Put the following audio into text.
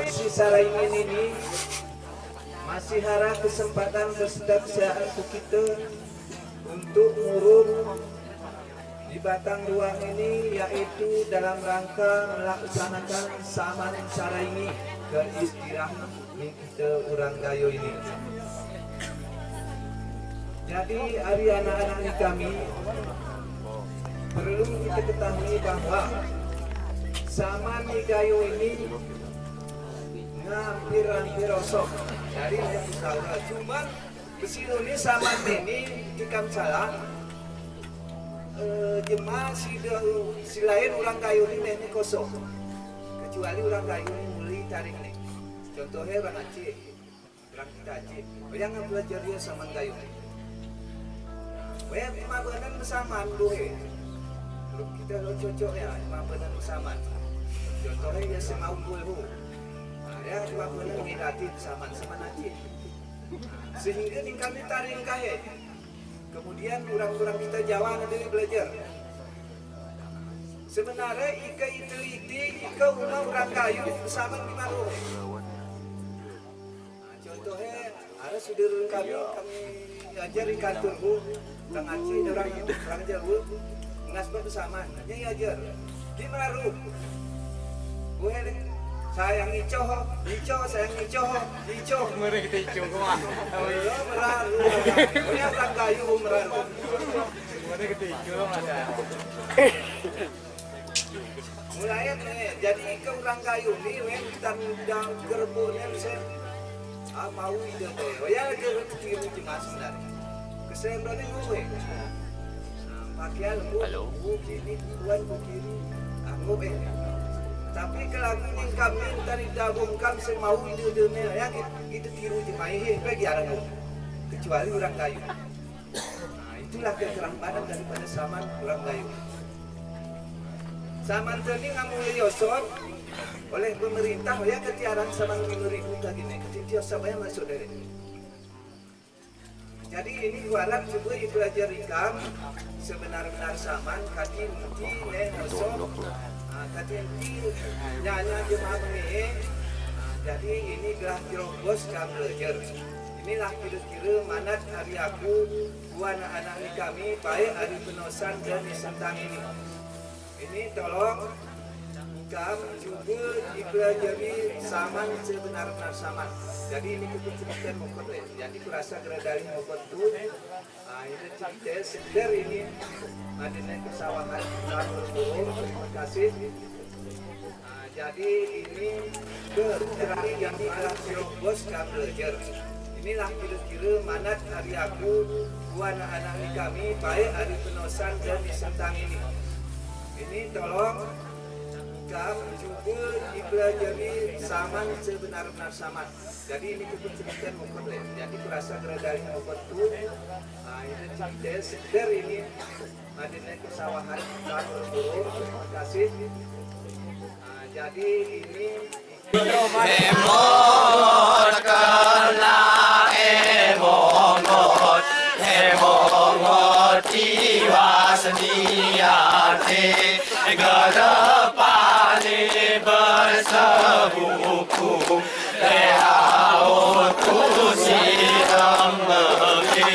si Saraingin ini masih harap kesempatan kesehatan kita untuk ngurung di Batang Ruang ini, yaitu dalam rangka melaksanakan Saman Saraingi ke istirahat kita orang Gayo ini. Jadi hari anak-anak kami perlu kita ketahui bahwa Saman Gayo ini hampir rosok dari yang usaha. Cuman kesini ini Saman ini ikam salah jemaah si lain orang Gayo ini kosong, kecuali orang Gayo ini mulai tarik nih. Contohnya orang Aceh, orang kita Aceh, yang belajar dia Saman Gayo. Weh, mabenan bersamaan dohe. Kita lo cocok ya, mabenan bersamaan. Contohnya dia semau bulhu. Ya, mabenan ngidati bersamaan sama Aceh. Sehingga di kami tarik kahe. Kemudian orang-orang kita Jawa nanti belajar. Sebenarnya ika iteliti, ika orang kayu bersama di maru. Contohnya ada saudara kami ajar di kantor bu, orang Aceh, orang Jawa, ngasih bersama, nyanyi ajar di maru. Bu sayang icoh, sayang icoh. Mari kita icoh kemana? Meraru, punya orang kayu meraru. Mari kita icoh mana? Mulai nih, jadi ke orang kayu nih, when tandang gerbongnya bisa mau ide deh. Ya gerbong kiri jemaah sebenarnya. Kesembrani gue, pakaian bu kiri, tuan bu kiri, aku Tapi kalau ini kami tadi dabungkan semau ide-idenya ya kita tiru jemaah bagi orang kecuali orang kayu. Nah itulah kekeramanan daripada Saman orang kayu. Saman ini ngambil yosor oleh pemerintah ya ketiaran Saman minoritas begini ketiak sampai masuk dari. Jadi ini walat coba dipelajari kam sebenar-benar Saman kaki muti yosor. Kati nyanyi jemaah ini, jadi ini adalah jerobos kami belajar. Inilah kira-kira manat hari aku buat anak-anak kami baik hari penosan dan sentang ini. Ini tolong kami juga dipelajari Saman sebenar-benar Saman. Jadi ini kita mokot ya. Jadi kurasa dari mokot itu, ini cerita sekedar ini. Adanya kesawahan terima kasih. Jadi ini berarti yang adalah jerobos kami belajar. Inilah kira-kira manat hari aku buat anak-anak kami baik hari penosan dan sentang ini. Ini tolong kami juga dipelajari Saman sebenar-benar Saman. Jadi ini kita mokot ya. Jadi kurasa dari mokot itu, ini cerita sekedar ini. Adanya kesawahan terima kasih. Jadi ini Emongot kala emongot jiwa seniate gedepani bersebuku lehaut kusi emeki